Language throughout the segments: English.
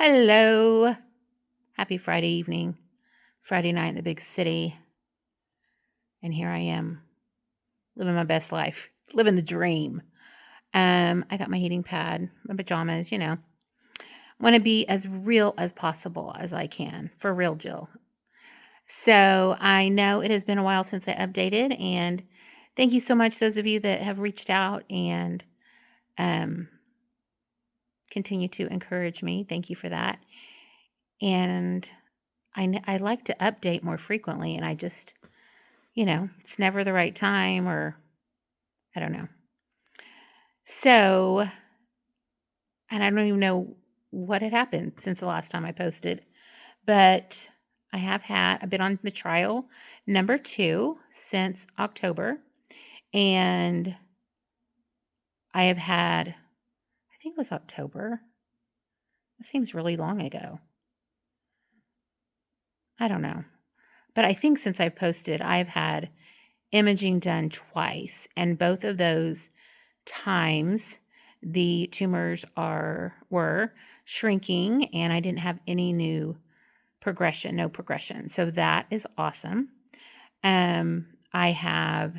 Hello. Happy Friday evening. Friday night in the big city. And here I am living my best life, living the dream. I got my heating pad, my pajamas, Want to be as real as possible as I can. For real, Jill. So I know it has been a while since I updated, and thank you so much, those of you that have reached out and um, continue to encourage me. Thank you for that. And I like to update more frequently, and I just it's never the right time or I don't know. So, and I don't even know what had happened since the last time I posted, but I've been on the trial number 2 since October, and I have had, I think it was October. It seems really long ago. I don't know. But I think since I've posted, I've had imaging done twice, and both of those times the tumors were shrinking and I didn't have any new progression, no progression. So that is awesome. I have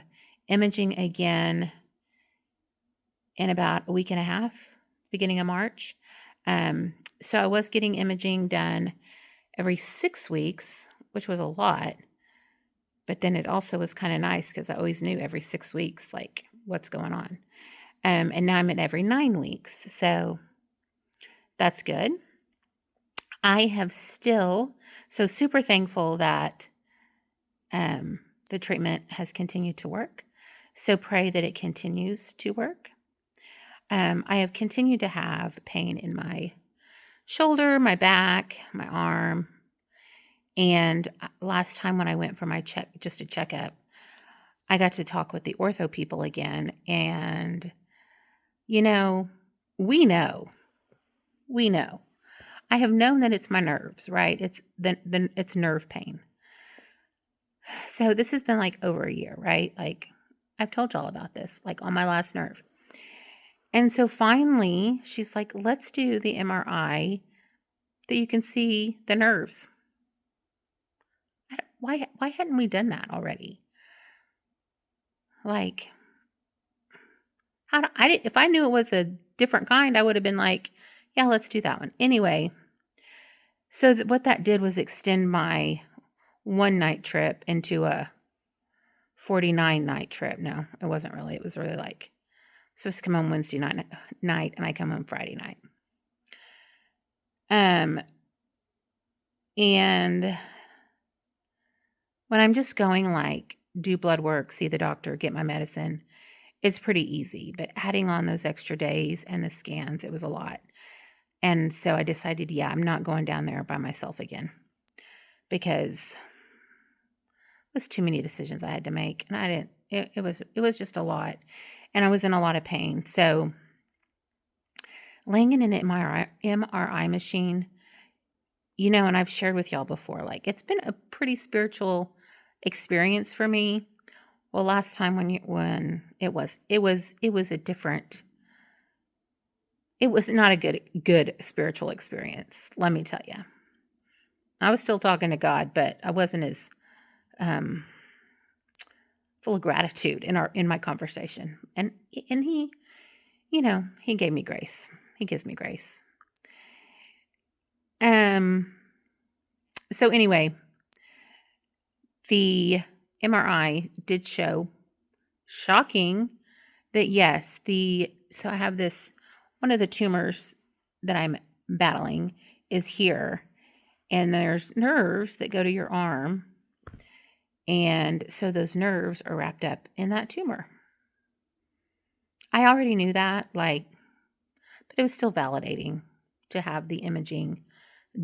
imaging again in about a week and a half, beginning of March. So I was getting imaging done every 6 weeks, which was a lot. But then it also was kind of nice because I always knew every 6 weeks, like, what's going on. And now I'm at every 9 weeks. So that's good. I have still, so super thankful that the treatment has continued to work. So pray that it continues to work. I have continued to have pain in my shoulder, my back, my arm. And last time when I went for my just a checkup, I got to talk with the ortho people again. And, you know, we know, we know. I have known that it's my nerves, right? It's nerve pain. So this has been like over a year, right? Like I've told y'all about this, like on my last nerve. And so finally, she's like, "Let's do the MRI that you can see the nerves." Why hadn't we done that already? Like, if I knew it was a different kind, I would have been like, "Yeah, let's do that one." Anyway, so what that did was extend my one night trip into a 49 night trip. No, it wasn't really. It was really like supposed to come home Wednesday night and I come home Friday night. Um and when I'm just going like do blood work, see the doctor, get my medicine, it's pretty easy. But adding on those extra days and the scans, it was a lot. And so I decided, yeah, I'm not going down there by myself again because it was too many decisions I had to make. And I didn't, it was just a lot. And I was in a lot of pain. So laying in an MRI machine, and I've shared with y'all before, like it's been a pretty spiritual experience for me. Well, last time when it was a different, it was not a good spiritual experience, let me tell you. I was still talking to God, but I wasn't as um, full of gratitude in my conversation. And he, he gave me grace. He gives me grace. So anyway, the MRI did show, shocking, that yes, so I have one of the tumors that I'm battling is here, and there's nerves that go to your arm, and so those nerves are wrapped up in that tumor. I already knew that, but it was still validating to have the imaging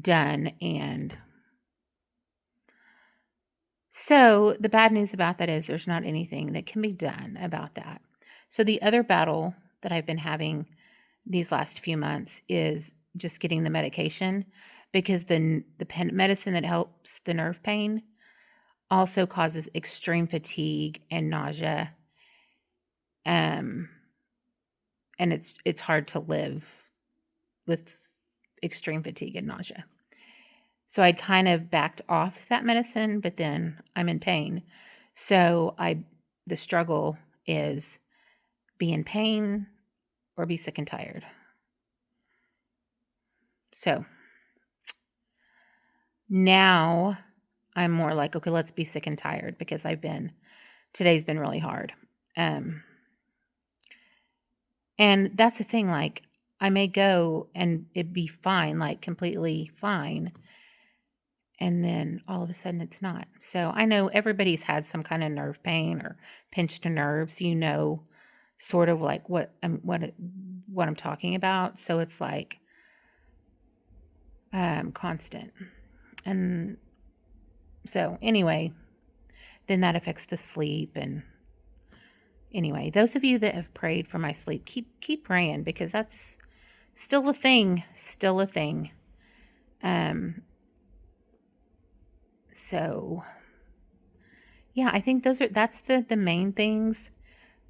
done. And so the bad news about that is there's not anything that can be done about that. So the other battle that I've been having these last few months is just getting the medication, because the medicine that helps the nerve pain also causes extreme fatigue and nausea. And it's hard to live with extreme fatigue and nausea. So I'd kind of backed off that medicine, but then I'm in pain. So the struggle is be in pain or be sick and tired. So now I'm more like, okay, let's be sick and tired because today's been really hard. And that's the thing, like, I may go and it'd be fine, like completely fine. And then all of a sudden it's not. So I know everybody's had some kind of nerve pain or pinched nerves, sort of like what I'm talking about. So it's like constant. And so anyway, then that affects the sleep. And anyway, those of you that have prayed for my sleep, keep praying, because that's still a thing. So yeah, I think that's the main things.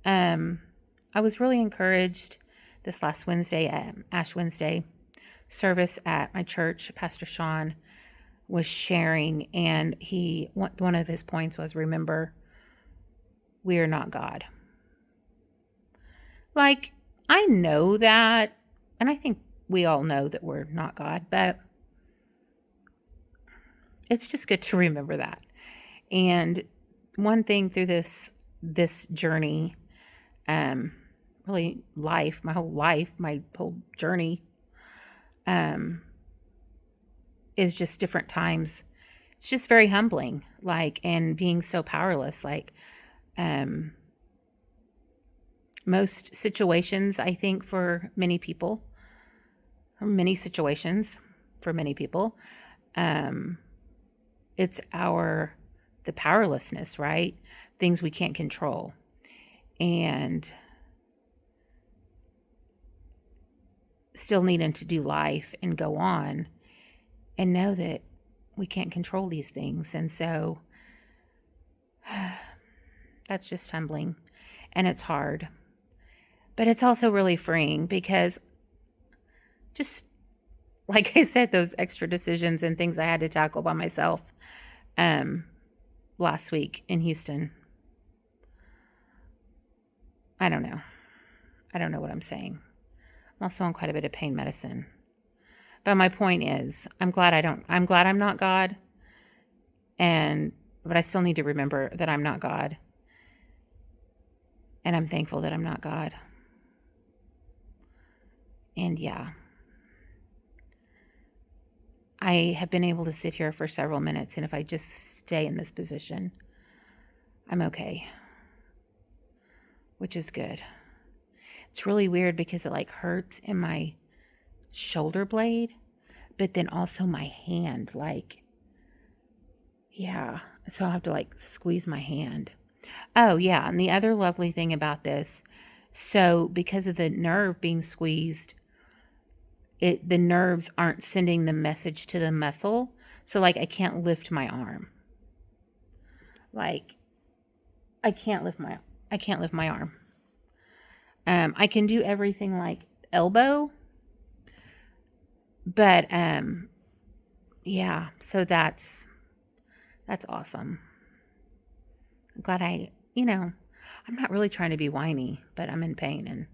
I was really encouraged this last Wednesday at Ash Wednesday service at my church. Pastor Sean was sharing, and one of his points was, remember, we are not God. Like, I know that, and I think we all know that we're not God, but it's just good to remember that. And one thing through this journey, really my whole journey, is just different times. It's just very humbling, like, and being so powerless, like, most situations, I think, for many people, it's the powerlessness, right? Things we can't control. And still needing to do life and go on and know that we can't control these things. And so that's just humbling, and it's hard, but it's also really freeing, because just like I said, those extra decisions and things I had to tackle by myself last week in Houston. I don't know what I'm saying. I'm also on quite a bit of pain medicine. But my point is, I'm glad I'm not God. But I still need to remember that I'm not God. And I'm thankful that I'm not God. And yeah, I have been able to sit here for several minutes, and if I just stay in this position, I'm okay, which is good. It's really weird because it like hurts in my shoulder blade, but then also my hand, like, yeah, so I'll have to like squeeze my hand. Oh yeah, and the other lovely thing about this, so because of the nerve being squeezed, the nerves aren't sending the message to the muscle. So like I can't lift my arm. Like I can't lift my arm. I can do everything like elbow, but yeah, so that's awesome. I'm glad I'm not really trying to be whiny, but I'm in pain, and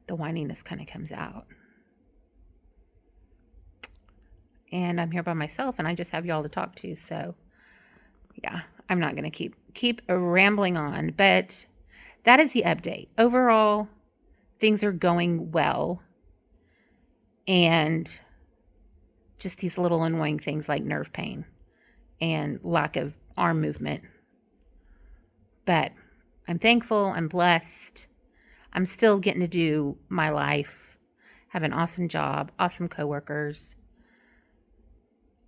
the whininess kind of comes out. And I'm here by myself, and I just have y'all to talk to. So yeah, I'm not going to keep rambling on, but that is the update. Overall, things are going well. And just these little annoying things like nerve pain and lack of arm movement. But I'm thankful. I'm blessed. I'm still getting to do my life, have an awesome job, awesome coworkers,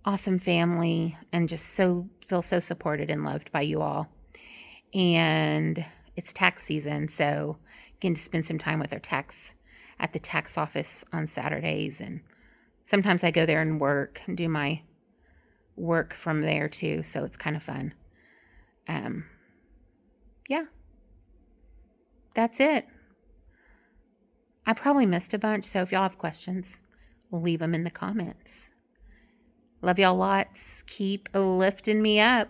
awesome family, and just feel so supported and loved by you all. And it's tax season, so getting to spend some time with at the tax office on Saturdays, and sometimes I go there and work and do my work from there too, so it's kind of fun. Yeah, that's it. I probably missed a bunch, so if y'all have questions, leave them in the comments. Love y'all lots. Keep lifting me up.